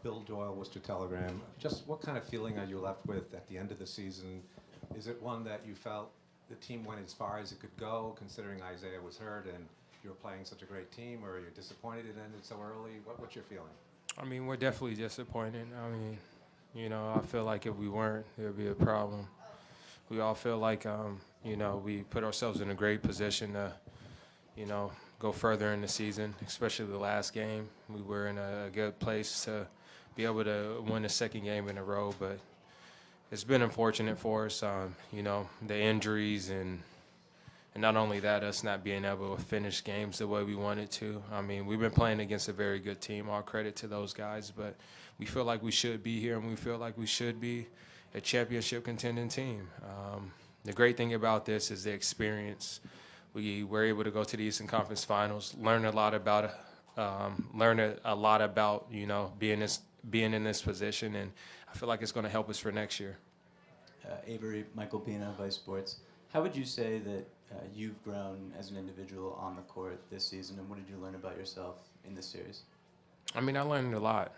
Bill Doyle, Worcester Telegram. Just what kind of feeling are you left with at the end of the season? Is it one that you felt the team went as far as it could go, considering Isaiah was hurt and you were playing such a great team, or are you disappointed it ended so early? What's your feeling? I mean, we're definitely disappointed. I mean, I feel like if we weren't, it would be a problem. We all feel like, we put ourselves in a great position to, go further in the season, especially the last game. We were in a good place to be able to win the second game in a row, but it's been unfortunate for us, the injuries and not only that, us not being able to finish games the way we wanted to. I mean, we've been playing against a very good team, all credit to those guys, but we feel like we should be here and we feel like we should be a championship contending team. The great thing about this is the experience. We were able to go to the Eastern Conference Finals, learn a lot about being in this position, and I feel like it's going to help us for next year. Avery, Michael Pina, Vice Sports. How would you say that you've grown as an individual on the court this season, and what did you learn about yourself in this series? I mean, I learned a lot.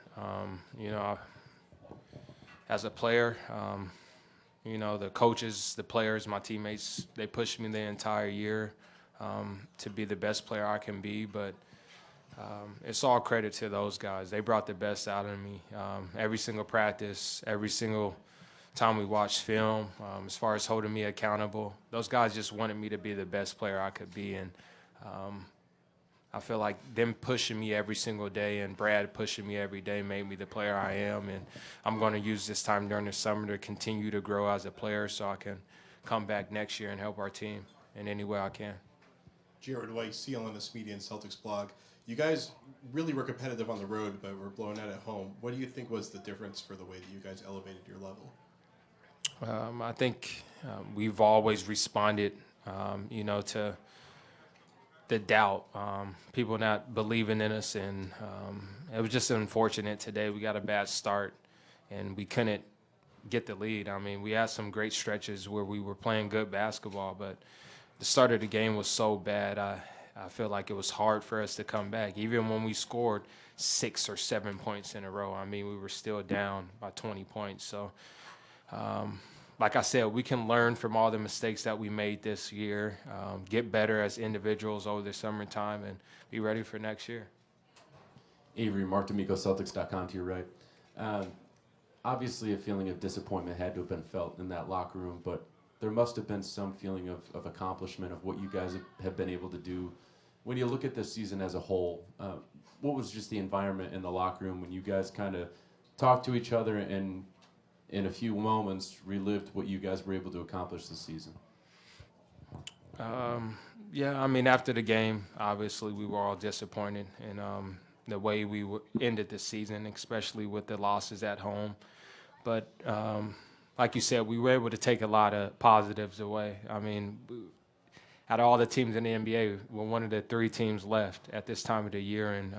As a player, the coaches, the players, my teammates, they pushed me the entire year to be the best player I can be, but it's all credit to those guys. They brought the best out of me. Every single practice, every single time we watched film, as far as holding me accountable, those guys just wanted me to be the best player I could be, and I feel like them pushing me every single day and Brad pushing me every day made me the player I am, and I'm going to use this time during the summer to continue to grow as a player so I can come back next year and help our team in any way I can. Jared White, CLNS Media and Celtics blog. You guys really were competitive on the road, but were blown out at home. What do you think was the difference for the way that you guys elevated your level? I think we've always responded, to the doubt, people not believing in us, and it was just unfortunate today. We got a bad start, and we couldn't get the lead. I mean, we had some great stretches where we were playing good basketball, but the start of the game was so bad. I feel like it was hard for us to come back. Even when we scored 6 or 7 points in a row, I mean, we were still down by 20 points. So, like I said, we can learn from all the mistakes that we made this year, get better as individuals over the summertime, and be ready for next year. Avery, Mark D'Amico, Celtics.com to your right. Obviously, a feeling of disappointment had to have been felt in that locker room, but there must have been some feeling of accomplishment of what you guys have been able to do. When you look at this season as a whole, what was just the environment in the locker room when you guys kind of talked to each other and in a few moments relived what you guys were able to accomplish this season? Yeah, I mean, after the game, obviously we were all disappointed in the way we ended the season, especially with the losses at home. But like you said, we were able to take a lot of positives away. I mean, out of all the teams in the NBA, we're one of the 3 teams left at this time of the year, and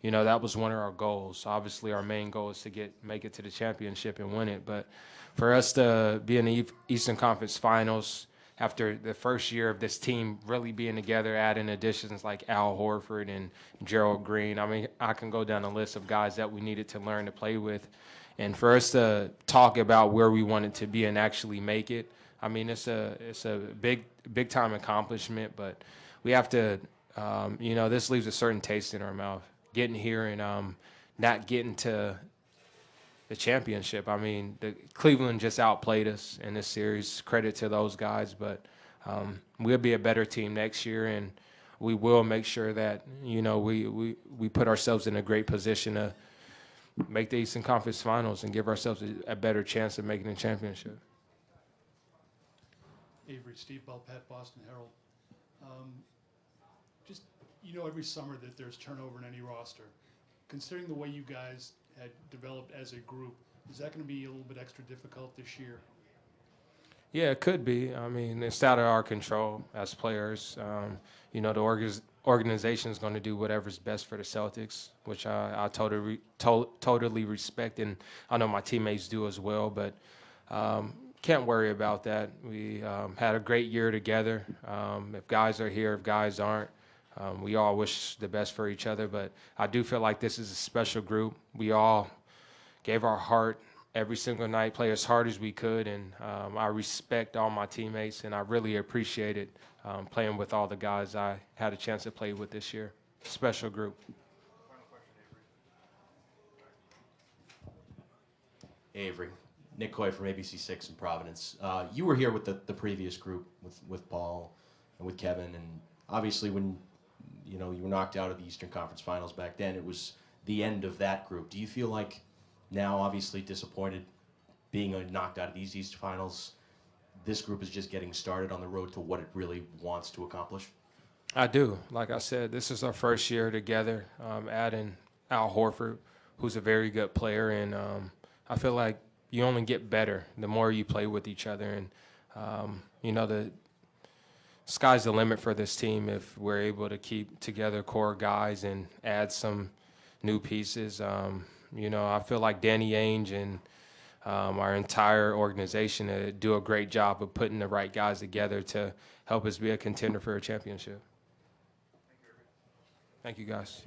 that was one of our goals. Obviously, our main goal is to make it to the championship and win it. But for us to be in the Eastern Conference Finals after the first year of this team really being together, adding additions like Al Horford and Gerald Green, I mean, I can go down a list of guys that we needed to learn to play with. And for us to talk about where we wanted to be and actually make it, I mean, it's a big time accomplishment, but we have to, this leaves a certain taste in our mouth. Getting here and not getting to the championship. I mean, Cleveland just outplayed us in this series. Credit to those guys, but we'll be a better team next year, and we will make sure that we put ourselves in a great position to make the Eastern Conference Finals and give ourselves a better chance of making the championship. Avery, Steve Belpat, Boston Herald. Every summer that there's turnover in any roster. Considering the way you guys had developed as a group, is that going to be a little bit extra difficult this year? Yeah, it could be. I mean, it's out of our control as players. The organization is going to do whatever's best for the Celtics, which I totally respect, and I know my teammates do as well. But can't worry about that. We had a great year together. If guys are here, if guys aren't, We all wish the best for each other, but I do feel like this is a special group. We all gave our heart every single night, play as hard as we could, and I respect all my teammates, and I really appreciated playing with all the guys I had a chance to play with this year. Special group. Avery. Nick Coy from ABC6 in Providence. You were here with the previous group with Paul and with Kevin, and obviously when you were knocked out of the Eastern Conference Finals back then, it was the end of that group. Do you feel like now, obviously disappointed being knocked out of these East Finals, this group is just getting started on the road to what it really wants to accomplish? I do. Like I said, this is our first year together, adding Al Horford, who's a very good player, and I feel like you only get better the more you play with each other. And, the sky's the limit for this team if we're able to keep together core guys and add some new pieces. I feel like Danny Ainge and our entire organization do a great job of putting the right guys together to help us be a contender for a championship. Thank you, guys.